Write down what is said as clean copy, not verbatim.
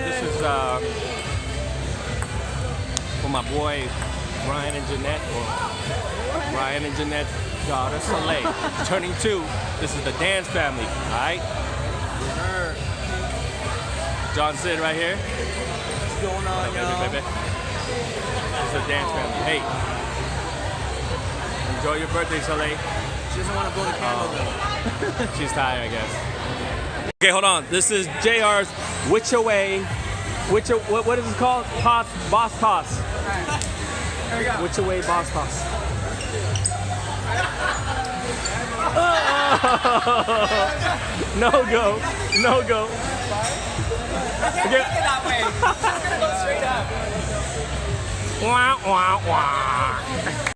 This is for my boy Ryan and Jeanette, or Ryan and Jeanette's daughter Soleil, turning 2. This is the dance family, all right? John Sid right here. What's going on, y'all? Baby. This is the dance family. Hey, enjoy your birthday, Soleil. She doesn't want to blow the candle though. She's tired, I guess. Okay, hold on. This is JR's Which Away. What is it called? Boss toss. Alright. Here we go. Which Away boss toss. No go. No go. I can't take it that way. It's gonna go straight up. Wah, wah, wah.